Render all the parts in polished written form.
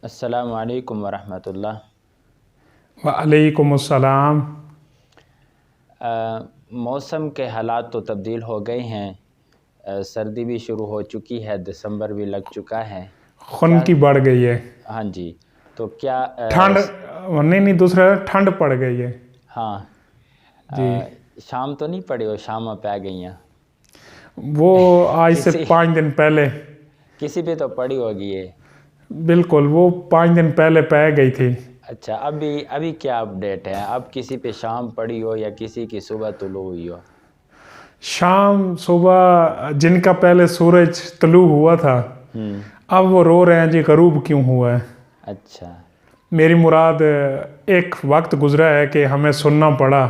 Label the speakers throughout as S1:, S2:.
S1: अस्सलामु अलैकुम वरहमतुल्लाह।
S2: वालेकुम अस्सलाम।
S1: मौसम के हालात तो तब्दील हो गए हैं। सर्दी भी शुरू हो चुकी है, दिसंबर भी लग चुका है। क्या?
S2: खुनकी बढ़ गई है।
S1: हाँ जी। तो क्या
S2: ठंड नहीं नहीं, दूसरा ठंड पड़ गई है।
S1: हाँ।
S2: जी।
S1: शाम तो नहीं पड़ी हो, शाम पे आ गई हैं।
S2: वो आज से
S1: किसी
S2: 5 दिन पहले।
S1: किसी पे तो पड़ी होगी ये।
S2: बिल्कुल, वो 5 दिन पहले पै गई थी।
S1: अच्छा, अभी अभी क्या अपडेट है? अब किसी पे शाम पड़ी हो या किसी की सुबह तुलू हुई हो?
S2: शाम सुबह जिनका पहले सूरज तुलू हुआ था,
S1: हम्म।
S2: अब वो रो रहे हैं जी गरूब क्यों हुआ है।
S1: अच्छा।
S2: मेरी मुराद, एक वक्त गुजरा है कि हमें सुनना पड़ा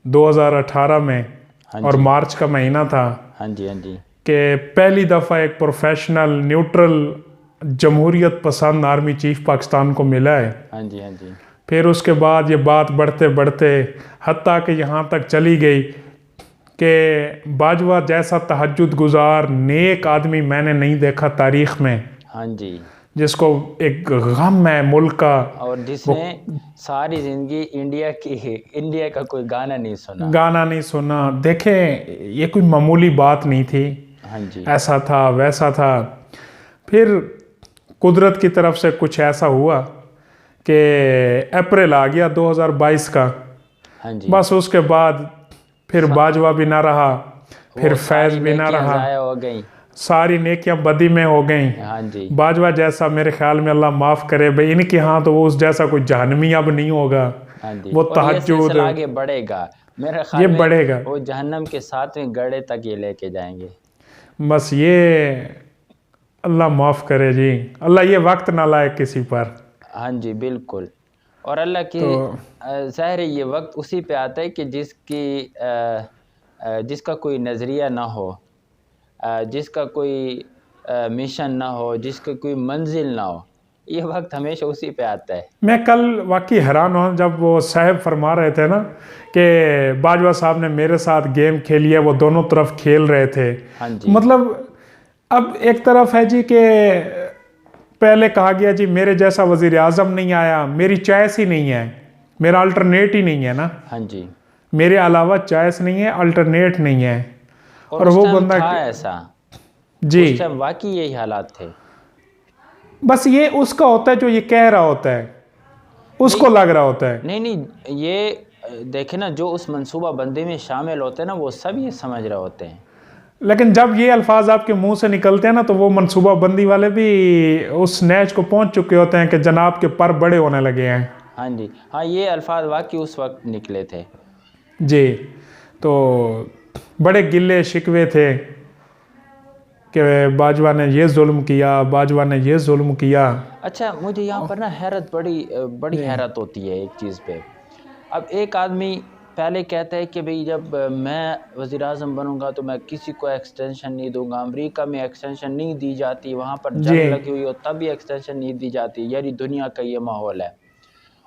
S2: 2018 में,
S1: हाँ
S2: और
S1: जी।
S2: मार्च का महीना था,
S1: हाँ जी। हाँ जी।
S2: कि पहली दफ़ा एक प्रोफेशनल न्यूट्रल जमहूरियत पसंद आर्मी चीफ पाकिस्तान को मिला है।
S1: हाँ जी। हाँ जी।
S2: फिर उसके बाद ये बात बढ़ते बढ़ते हत्ता कि यहाँ तक चली गई कि बाजवा जैसा तहज्जुद गुजार नेक आदमी मैंने नहीं देखा तारीख में,
S1: हाँ जी।
S2: जिसको एक गम है मुल्क का।
S1: और
S2: वो
S1: जिसने सारी जिंदगी इंडिया का कोई गाना नहीं सुना।
S2: गाना नहीं सुना। देखें, ये कोई मामूली बात नहीं थी।
S1: हाँ जी।
S2: ऐसा था वैसा था। फिर कुदरत की तरफ से कुछ ऐसा हुआ कि अप्रैल आ गया 2022 का।
S1: हाँ जी।
S2: बस उसके बाद फिर
S1: सा,
S2: बाजवा भी ना रहा, फिर
S1: वो
S2: फैज़
S1: सारी
S2: भी ना
S1: नेकियां
S2: रहा।
S1: ज़ाया हो गई।
S2: सारी नेकियां बदी में हो गई।
S1: हाँ जी।
S2: बाजवा जैसा, मेरे ख्याल में अल्लाह माफ़ करे भाई, इनके यहाँ तो वो उस जैसा कोई जहन्नमी अब नहीं होगा।
S1: हाँ जी।
S2: वो
S1: और ये
S2: तहज्जुद
S1: सिलसिला आगे बढ़ेगा मेरे
S2: ये
S1: ख्याल में।
S2: बढ़ेगा।
S1: वो जहन्नम के 7वें गड्ढे तक ये लेके जाएंगे।
S2: बस ये अल्लाह माफ़ करे जी, अल्लाह ये वक्त ना लाए किसी पर।
S1: हाँ जी, बिल्कुल। और अल्लाह की
S2: तो
S1: ज़ाहिर है ये वक्त उसी पे आता है कि जिसका कोई नज़रिया ना हो, जिसका कोई मिशन ना हो, जिसका कोई मंजिल ना हो, ये वक्त हमेशा उसी पे आता है।
S2: मैं कल वाकई हैरान हुआ जब वो साहब फरमा रहे थे ना कि बाजवा साहब ने मेरे साथ गेम खेली है, वो दोनों तरफ खेल रहे थे।
S1: हाँ जी।
S2: मतलब अब एक तरफ है जी कि पहले कहा गया जी मेरे जैसा वजीर आज़म नहीं आया, मेरी चॉइस ही नहीं है, मेरा अल्टरनेट ही नहीं है ना,
S1: हाँ जी।
S2: मेरे अलावा चॉइस नहीं है, अल्टरनेट नहीं है।
S1: और
S2: और
S1: उस
S2: वो
S1: टाइम
S2: बंदा
S1: था ऐसा।
S2: जी,
S1: उस टाइम वाकई यही हालात थे।
S2: बस ये उसका होता है जो ये कह रहा होता है, उसको
S1: नहीं
S2: लग रहा होता है।
S1: नहीं नहीं, ये देखे ना, जो उस मंसूबा बंदी में शामिल होते हैं ना, वो सब ये समझ रहे होते हैं।
S2: लेकिन जब ये अल्फाज आपके मुंह से निकलते हैं ना, तो वो मनसूबा बंदी वाले भी उस नैज को पहुंच चुके होते हैं कि जनाब के पर बड़े होने लगे हैं।
S1: हाँ जी। हाँ, ये अल्फाज वाकई उस वक्त निकले थे।
S2: जी। तो बड़े गिले शिकवे थे कि बाजवा ने ये जुल्म किया, बाजवा ने ये जुल्म किया।
S1: अच्छा, मुझे यहाँ पर ना बड़ी
S2: जी
S1: हैरत होती है एक चीज़ पे। अब एक आदमी पहले कहता है कि भाई जब मैं वज़ीर आज़म बनूंगा तो मैं किसी को एक्सटेंशन नहीं दूंगा। अमेरिका में एक्सटेंशन नहीं दी जाती, वहाँ पर
S2: जी
S1: जंग लगी हुई हो तब भी एक्सटेंशन नहीं दी जाती। यानी दुनिया का ये माहौल है।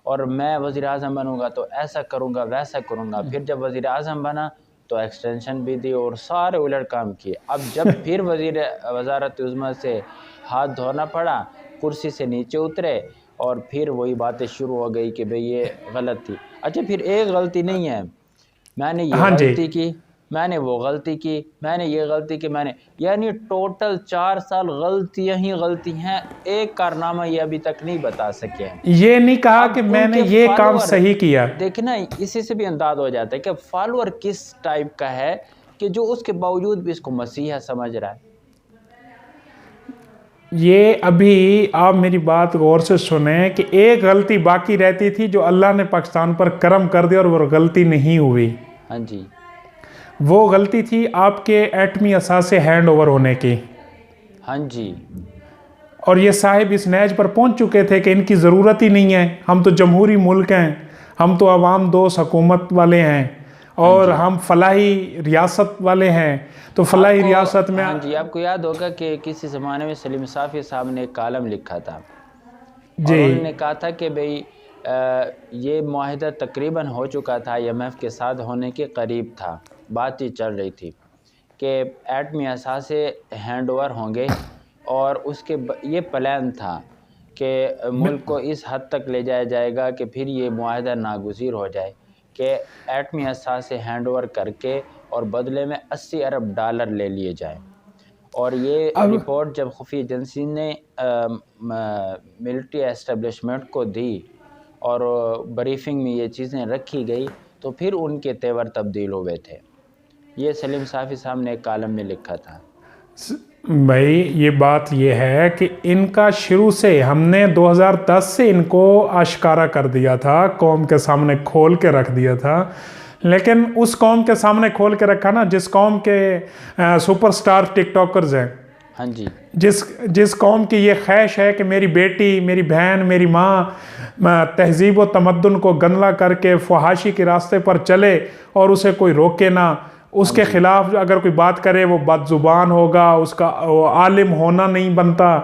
S1: और मैं वज़ीर आज़म बनूंगा तो ऐसा करूंगा वैसा करूंगा। फिर जब वज़ीर आज़म बना तो एक्सटेंशन भी दी और सारे उलट काम किए। अब जब फिर वज़ारत उज़्मा से हाथ धोना पड़ा, कुर्सी से नीचे उतरे और फिर वही बातें शुरू हो गई कि भाई ये गलत थी। अच्छा, फिर एक गलती नहीं है, मैंने ये
S2: हाँ जी।
S1: गलती की, मैंने वो गलती की, मैंने ये गलती की, मैंने, यानी टोटल 4 साल गलतियाँ ही गलती हैं। एक कारनामा ये अभी तक नहीं बता सके हैं।
S2: ये नहीं कहा कि
S1: अब
S2: मैंने
S1: उनके
S2: ये काम
S1: फॉलोअर
S2: सही किया।
S1: देखना, इसी से भी अंदाज हो जाता है कि फॉलोअर किस टाइप का है, कि जो उसके बावजूद भी इसको मसीहा समझ रहा है।
S2: ये अभी आप मेरी बात गौर से सुने कि एक गलती बाकी रहती थी जो अल्लाह ने पाकिस्तान पर करम कर दिया, और वो गलती नहीं हुई।
S1: हाँ जी।
S2: वो गलती थी आपके एटमी असासे हैंड ओवर होने की।
S1: हाँ जी।
S2: और ये साहिब इस नैज पर पहुंच चुके थे कि इनकी ज़रूरत ही नहीं है, हम तो जमहूरी मुल्क हैं, हम तो अवाम दोस्त हुकूमत वाले हैं,
S1: हाँ
S2: और
S1: जी।
S2: हम फलाही रियासत वाले हैं। तो फलाही रियासत में
S1: हाँ जी, आपको याद होगा कि किसी ज़माने में सलीम साफ़ी साहब ने एक कॉलम लिखा था और
S2: जी
S1: उन्होंने कहा था कि भाई ये मुआहिदा तकरीबन हो चुका था, IMF के साथ होने के करीब था, बातचीत चल रही थी कि एटमी असासे हैंड ओवर होंगे। और उसके ये प्लान था कि मुल्क को इस हद तक ले जाया जाएगा कि फिर ये मुआहदा नागुज़ीर हो जाए कि एटमी असासे हैंड ओवर करके और बदले में 80 अरब डॉलर ले लिए जाएं। और ये
S2: अब
S1: रिपोर्ट जब खुफिया एजेंसी ने मिलिट्री एस्टेब्लिशमेंट को दी और ब्रीफिंग में ये चीज़ें रखी गई तो फिर उनके तेवर तब्दील हुए थे। ये सलीम साफ़ी साहब ने एक कॉलम में लिखा था।
S2: भाई ये बात ये है कि इनका शुरू से हमने 2010 से इनको आश्कारा कर दिया था, कौम के सामने खोल के रख दिया था। लेकिन उस कौम के सामने खोल के रखा ना जिस कौम के सुपरस्टार टिकटॉकर्स हैं,
S1: हाँ जी,
S2: जिस कौम की ये ख्वाहिश है कि मेरी बेटी, मेरी बहन, मेरी माँ तहजीब व तमद्दुन को गंदला करके फहाशी के रास्ते पर चले और उसे कोई रोके ना, उसके ख़िलाफ़ अगर कोई बात करे वो बदज़ुबान होगा, उसका आलिम होना नहीं बनता।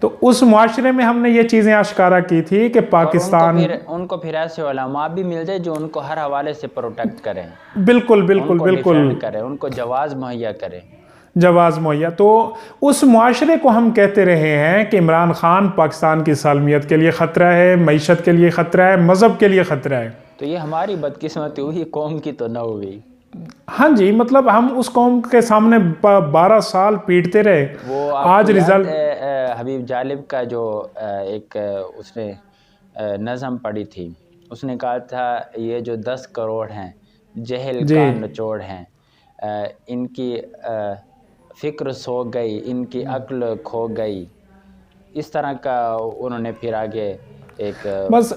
S2: तो उस मुआशरे में हमने ये चीज़ें आश्कारा की थी कि पाकिस्तान
S1: उनको फिर ऐसे उलमा भी मिल जाए जो उनको हर हवाले से प्रोटेक्ट करें,
S2: बिल्कुल बिल्कुल बिल्कुल
S1: करें, उनको जवाज़ मुहैया करें,
S2: जवाज़ मुहैया। तो उस मुआशरे को हम कहते रहे हैं कि इमरान ख़ान पाकिस्तान की सालमियत के लिए ख़तरा है, मईशत के लिए ख़तरा है, मज़हब के लिए ख़तरा है।
S1: तो ये हमारी बदकिस्मती हुई, कौम की तो न हुई।
S2: हाँ जी, मतलब हम उस कौम के सामने 12 साल पीटते रहे।
S1: वो
S2: आज रिजल्ट
S1: हबीब जालिब का जो एक उसने नज़म पढ़ी थी, उसने कहा था ये जो 10 करोड़ हैं जहल का निचोड़ हैं, इनकी फ़िक्र सो गई, इनकी अक्ल खो गई। इस तरह का उन्होंने फिर आगे एक
S2: बस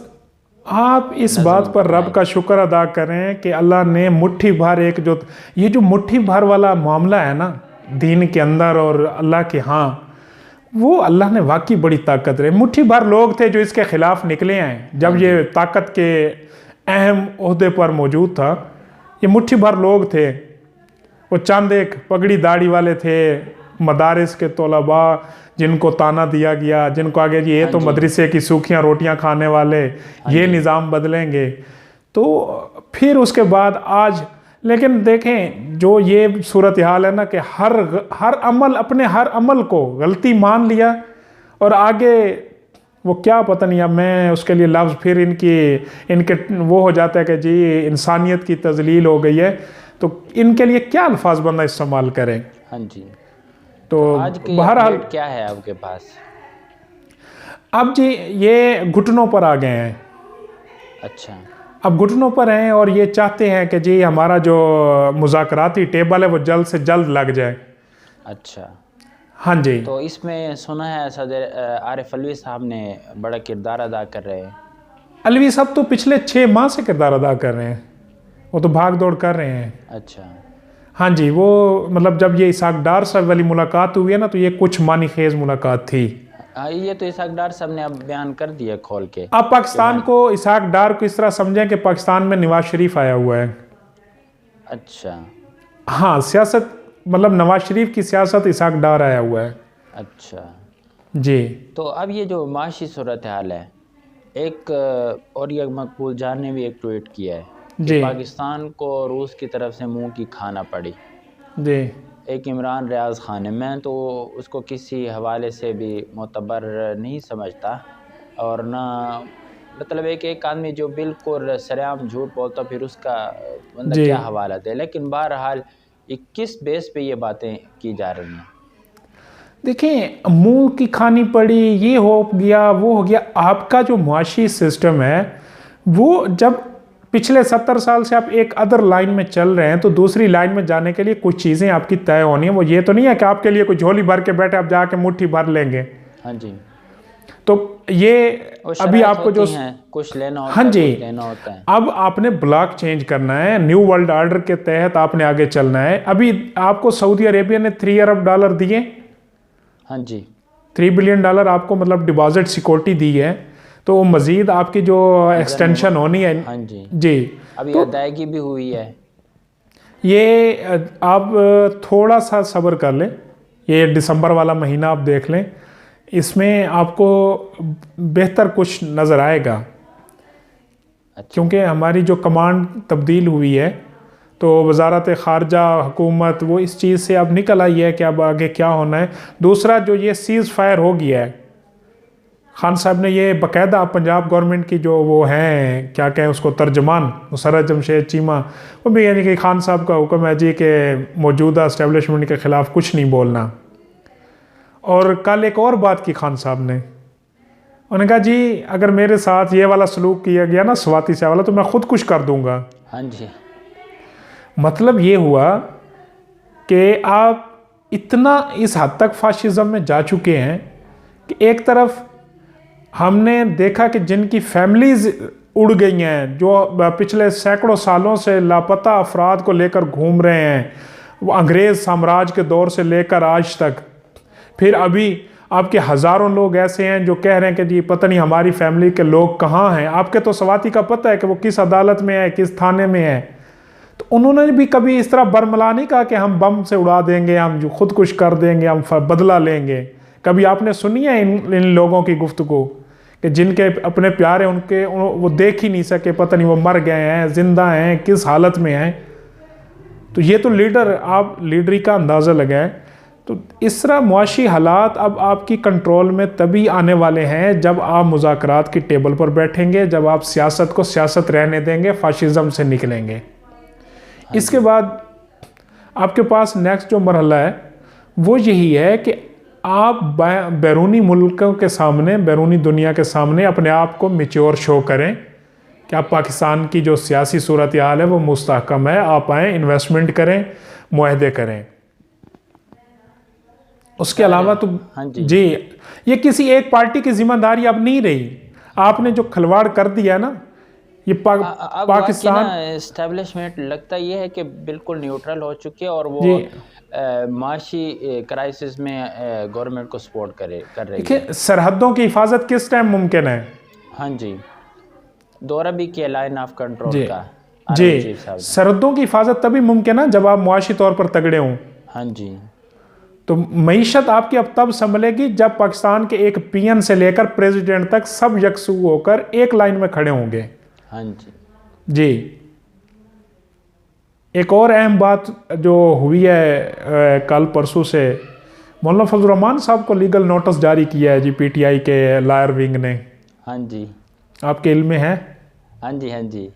S2: आप इस बात पर रब का शुक्र अदा करें कि अल्लाह ने मुट्ठी भर एक जो ये जो मुट्ठी भर वाला मामला है ना दीन के अंदर और अल्लाह के यहाँ, वो अल्लाह ने वाकई बड़ी ताकत रहे। मुट्ठी भर लोग थे जो इसके ख़िलाफ़ निकले हैं जब ये ताकत के अहम ओहदे पर मौजूद था। ये मुट्ठी भर लोग थे, वो चंद एक पगड़ी दाढ़ी वाले थे, मदारिस के तलबा जिनको ताना दिया गया, जिनको आगे ये तो मदरसे की सूखियाँ रोटियाँ खाने वाले, ये निज़ाम बदलेंगे। तो फिर उसके बाद आज, लेकिन देखें जो ये सूरत हाल है ना कि हर अमल को गलती मान लिया और आगे वो क्या पता नहीं, अब मैं उसके लिए लफ्ज़ फिर इनके वो हो जाता है कि जी इंसानियत की तजलील हो गई है, तो इनके लिए क्या अल्फाज बंदा इस्तेमाल करें।
S1: हाँ जी,
S2: तो
S1: आज की
S2: बहरहाल
S1: क्या है आपके पास?
S2: अब जी ये घुटनों पर आ गए हैं।
S1: अच्छा,
S2: अब घुटनों पर हैं और ये चाहते हैं कि जी हमारा जो मुज़ाकराती टेबल है वो जल्द से जल्द लग जाए।
S1: अच्छा,
S2: हाँ जी।
S1: तो इसमें सुना है सदर आरिफ अलवी साहब ने बड़ा किरदार अदा कर रहे हैं।
S2: अलवी साहब तो पिछले 6 माह से किरदार अदा कर रहे हैं, वो तो भाग दौड़ कर रहे हैं।
S1: अच्छा,
S2: हाँ जी, वो मतलब जब ये इसाक डार साहब वाली मुलाकात हुई है ना तो ये कुछ मानी खेज मुलाकात थी।
S1: ये तो इसाक डार साहब ने अब बयान कर दिया खोल के।
S2: अब पाकिस्तान को इसाक डार को इस तरह समझें कि पाकिस्तान में नवाज शरीफ आया हुआ है।
S1: अच्छा,
S2: हाँ, सियासत मतलब नवाज शरीफ की सियासत इसाक डार आया हुआ है।
S1: अच्छा
S2: जी।
S1: तो अब ये जो माशी सूरत हाल है, एक और ये मकबूल जान ने भी एक ट्वीट किया है कि पाकिस्तान को रूस की तरफ से मुंह की खाना पड़ी।
S2: जी।
S1: एक इमरान रियाज खान है, मैं तो उसको किसी हवाले से भी मोतबर नहीं समझता, और ना मतलब एक आदमी जो बिल्कुल सरेआम झूठ बोलता फिर उसका बंदा क्या हवाला दे। लेकिन बहरहाल किस बेस पे ये बातें की जा रही हैं?
S2: देखिए, मुंह की खानी पड़ी, ये हो गया वो हो गया। आपका जो मुआशी सिस्टम है वो जब पिछले 70 साल से आप एक अदर लाइन में चल रहे हैं तो दूसरी लाइन में जाने के लिए कुछ चीज़ें आपकी तय होनी है। वो ये तो नहीं है कि आपके लिए कोई झोली भर के बैठे आप जाके मुट्ठी भर लेंगे।
S1: हाँ जी।
S2: तो ये अभी आपको जो
S1: कुछ लेना होता
S2: हाँ
S1: है,
S2: जी,
S1: लेना होता है।
S2: अब आपने ब्लॉक चेंज करना है, न्यू वर्ल्ड ऑर्डर के तहत आपने आगे चलना है। अभी आपको सऊदी अरेबिया ने $3 अरब दिए।
S1: हाँ जी,
S2: $3 बिलियन आपको मतलब डिपॉजिट सिक्योरिटी दी है। तो मज़ीद आपकी जो एक्सटेंशन होनी है।
S1: हाँ जी
S2: जी,
S1: अभी
S2: तो
S1: अदायगी भी हुई है।
S2: ये आप थोड़ा सा सब्र कर लें, ये दिसंबर वाला महीना आप देख लें, इसमें आपको बेहतर कुछ नज़र आएगा।
S1: अच्छा।
S2: क्योंकि हमारी जो कमांड तब्दील हुई है तो वजारत ख़ारजा हुकूमत वो इस चीज़ से अब निकल आई है कि अब आगे क्या होना है। दूसरा जो ये सीज़ फायर हो गया है खान साहब ने ये बाकायदा पंजाब गवर्नमेंट की जो वो हैं क्या कहें उसको तर्जमान मुसर्रत जमशेद चीमा, वो भी यानी कि खान साहब का हुक्म है जी कि मौजूदा इस्टेब्लिशमेंट के ख़िलाफ़ कुछ नहीं बोलना। और कल एक और बात की खान साहब ने, उन्होंने कहा जी अगर मेरे साथ ये वाला सलूक किया गया ना स्वाति शाह वाला, तो मैं ख़ुद कुछ कर दूंगा।
S1: हाँ जी।
S2: मतलब ये हुआ कि आप इतना इस हद तक फाशिज़म में जा चुके हैं कि एक तरफ हमने देखा कि जिनकी फैमिलीज़ उड़ गई हैं, जो पिछले सैकड़ों सालों से लापता अफराद को लेकर घूम रहे हैं, वो अंग्रेज़ साम्राज्य के दौर से लेकर आज तक, फिर अभी आपके हज़ारों लोग ऐसे हैं जो कह रहे हैं कि जी पता नहीं हमारी फैमिली के लोग कहाँ हैं। आपके तो स्वाति का पता है कि वो किस अदालत में है, किस थाने में है। तो उन्होंने भी कभी इस तरह बरमला नहीं कहा कि हम बम से उड़ा देंगे, हम जो खुद कुछ कर देंगे, हम बदला लेंगे। कभी आपने सुनी है इन लोगों की गुफ्तगू कि जिनके अपने प्यारे उनके वो देख ही नहीं सके, पता नहीं वो मर गए हैं, जिंदा हैं, किस हालत में हैं। तो ये तो लीडर, आप लीडरी का अंदाज़ा लगाएं। तो इस तरह मुआशी हालात अब आपकी कंट्रोल में तभी आने वाले हैं जब आप मुज़ाकरात की टेबल पर बैठेंगे, जब आप सियासत को सियासत रहने देंगे, फाशिज़म से निकलेंगे। इसके बाद आपके पास नेक्स्ट जो मरहला है वो यही है कि आप बैरूनी मुल्कों के सामने, बैरूनी दुनिया के सामने अपने आप को मैच्योर शो करें कि आप पाकिस्तान की जो सियासी सूरत हाल है वो मुस्तहकम है, आप आएँ, इन्वेस्टमेंट करें, मुआहदे करें। उसके अलावा तो
S1: हाँ
S2: जी ये किसी एक पार्टी की जिम्मेदारी अब नहीं रही। आपने जो खिलवाड़ कर दिया ना, ये पाकिस्तान
S1: एस्टेब्लिशमेंट लगता ये है कि बिल्कुल न्यूट्रल हो चुकी है और वो माशी क्राइसिस में गवर्नमेंट को सपोर्ट कर रही है।
S2: सरहदों की हिफाजत किस टाइम मुमकिन है?
S1: हाँ जी, दौरा भी किया लाइन ऑफ कंट्रोल का
S2: जी। सरहदों की हिफाजत तभी मुमकिन है जब आप मुआशी तौर पर तगड़े हों।
S1: हाँ जी।
S2: तो मईशत आपकी अब तब संभलेगी जब पाकिस्तान के एक पीएन से लेकर प्रेसिडेंट तक सब यकसू होकर एक लाइन में खड़े होंगे।
S1: हाँ जी।
S2: जी। एक और अहम बात जो हुई है कल परसों से, मौलाना फजल रहमान साहब को लीगल नोटिस जारी किया है जी पीटीआई के लायर विंग ने।
S1: हाँ जी।
S2: आपके इल्म में है?
S1: हाँ जी। हाँ जी।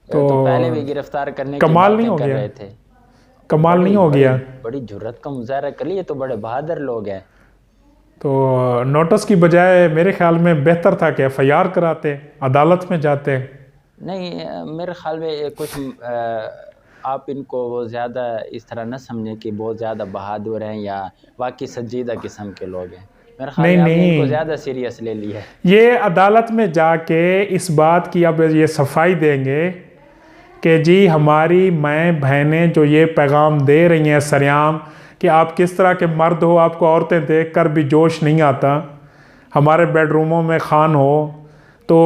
S2: तो
S1: पहले भी गिरफ्तार करने
S2: कमाल नहीं हो गया?
S1: रहे थे।
S2: कमाल नहीं हो गया?
S1: बड़ी जुर्रत का मुजाहरा कर लिया, तो बड़े बहादुर लोग हैं।
S2: तो नोटिस की बजाय मेरे ख्याल में बेहतर था कि एफआईआर कराते, अदालत में जाते।
S1: नहीं, मेरे ख्याल में कुछ आप इनको वो ज़्यादा इस तरह न समझें कि बहुत ज़्यादा बहादुर हैं या वाकई संजीदा किस्म के लोग हैं। मेरे ख्याल में आपने इनको ज़्यादा सीरियस ले लिया है।
S2: ये अदालत में जाके इस बात की अब ये सफाई देंगे कि जी हमारी माएँ बहनें जो ये पैगाम दे रही हैं सरेआम कि आप किस तरह के मर्द हो, आपको औरतें देख कर भी जोश नहीं आता, हमारे बेडरूमों में खान हो। तो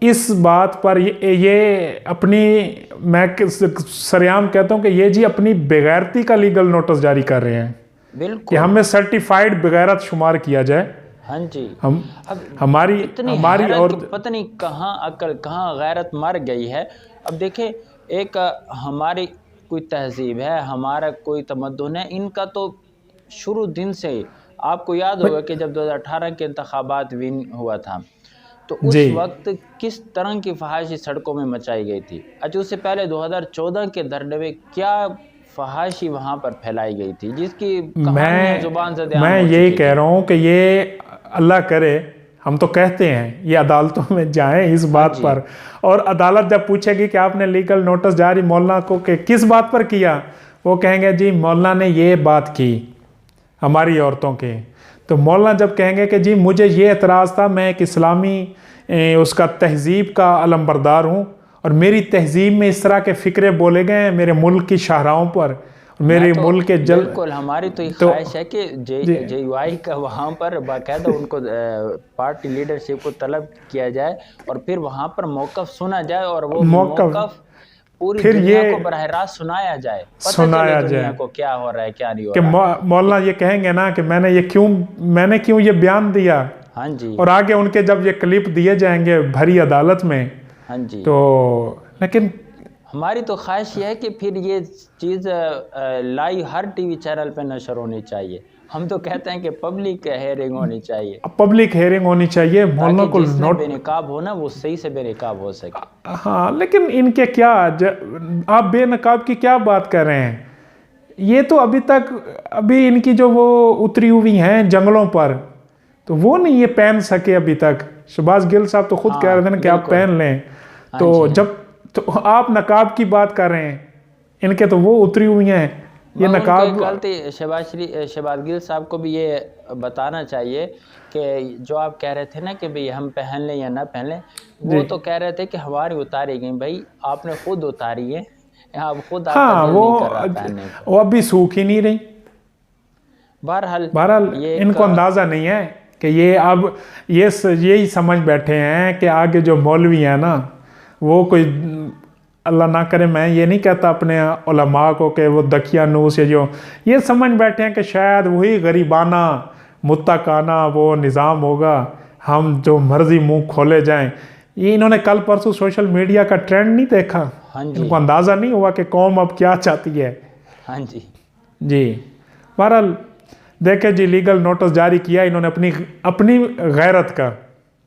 S2: इस बात पर ये अपनी, मैं सरेआम कहता हूँ कि ये जी अपनी बेगैरती का लीगल नोटिस जारी कर रहे हैं।
S1: बिल्कुल,
S2: कि हमें सर्टिफाइड बेगैरत शुमार किया जाए।
S1: हाँ जी।
S2: हमारी और
S1: पता नहीं कहाँ अक्ल कहाँ गैरत मर गई है। अब देखें, एक हमारी कोई तहजीब है, हमारा कोई तमद्दुन है, इनका तो शुरू दिन से ही आपको याद होगा कि जब 2018 के इंतखाबात विन हुआ था तो उस वक्त किस तरह की फहाशी सड़कों में मचाई गई थी। अच्छा, उससे पहले 2014 के धरने में क्या फहाशी वहाँ पर फैलाई गई थी जिसकी कहानियां जुबान से
S2: मैं यही कह रहा हूँ कि ये अल्लाह करे, हम तो कहते हैं ये अदालतों में जाएं इस बात पर, और अदालत जब पूछेगी कि आपने लीगल नोटिस जारी मौलाना को कि किस बात पर किया, वो कहेंगे जी मौलाना ने ये बात की हमारी औरतों के। तो मौलाना जब कहेंगे कि जी मुझे ये एतराज़ था, मैं एक इस्लामी उसका तहज़ीब का अलमबरदार हूँ और मेरी तहज़ीब में इस तरह के फ़िक्रे बोले गए हैं मेरे मुल्क की शाहराहों पर, मेरे मुल्क के
S1: बिल्कुल हमारी तो ख्वाहिश है कि JUI का वहाँ पर बाकायदा उनको पार्टी लीडरशिप को तलब किया जाए और फिर वहाँ पर मौक़िफ़ सुना जाए और वो मौक़िफ़ पूरी दुनिया को बराह रास्त सुनाया जाए, दुनिया को क्या हो रहा है क्या नहीं हो रहा है।
S2: मौलाना ये कहेंगे ना कि मैंने क्यों ये बयान दिया।
S1: हाँ जी।
S2: और आगे उनके जब ये क्लिप दिए जाएंगे भरी अदालत में,
S1: हाँ जी,
S2: तो लेकिन
S1: हमारी तो ख्वाहिश ये है कि फिर ये चीज़ लाइव हर TV चैनल पे नशर होनी चाहिए। हम तो कहते हैं कि पब्लिक हेयरिंग होनी चाहिए,
S2: पब्लिक हेयरिंग होनी चाहिए, मोहल्लों को
S1: जिसमें
S2: नोट।
S1: बेनकाब हो ना वो सही से बेनकाब हो सके।
S2: हाँ, लेकिन इनके क्या आप बेनकाब की क्या बात कर रहे हैं? ये तो अभी इनकी जो वो उतरी हुई हैं जंगलों पर, तो वो नहीं ये पहन सके अभी तक। शहबाज गिल साहब तो खुद कह रहे थे ना कि आप
S1: बिल्कुल।
S2: पहन लें,
S1: हाँ
S2: तो
S1: जी,
S2: जब तो आप नकाब की बात कर रहे हैं, इनके तो वो उतरी हुई हैं ये
S1: मैं उनको एक
S2: नकाब।
S1: गलती शहबाज गिल साहब को भी ये बताना चाहिए कि जो आप कह रहे थे ना कि भाई हम पहन लें या ना पहन लें,
S2: जी
S1: वो तो कह रहे थे कि हमारी उतारी गई। भाई आपने खुद उतारी है, आप खुद, आपका
S2: हाँ,
S1: दिल
S2: वो
S1: नहीं कर रहा पहनने को।
S2: वो अभी सूख ही नहीं रही।
S1: बहरहाल
S2: बहरहाल
S1: ये एक
S2: इनको अंदाज़ा नहीं है कि ये अब यही समझ बैठे हैं कि आगे जो मौलवी हैं ना, वो कोई, अल्लाह ना करे, मैं ये नहीं कहता अपने उलमा को कि वो दकियानूस या जो, ये समझ बैठे हैं कि शायद वही गरीबाना मुत्तकाना वो निज़ाम होगा, हम जो मर्जी मुंह खोले जाएं। ये इन्होंने कल परसों सोशल मीडिया का ट्रेंड नहीं देखा?
S1: हाँ जी,
S2: इनको अंदाज़ा नहीं हुआ कि कौम अब क्या चाहती है।
S1: हाँ जी,
S2: जी, बहरहाल देखे जी, लीगल नोटिस जारी किया इन्होंने अपनी अपनी गैरत का,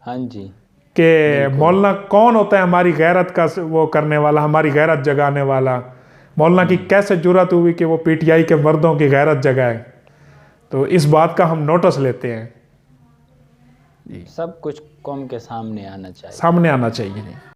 S1: हाँ जी,
S2: कि मौलाना कौन होता है हमारी गैरत का वो करने वाला, हमारी गैरत जगाने वाला। मौलाना की कैसे जुर्रत हुई कि वो पीटीआई के मर्दों की गैरत जगाए? तो इस बात का हम नोटिस लेते हैं।
S1: सब कुछ कौम के सामने आना चाहिए।
S2: सामने आना चाहिए।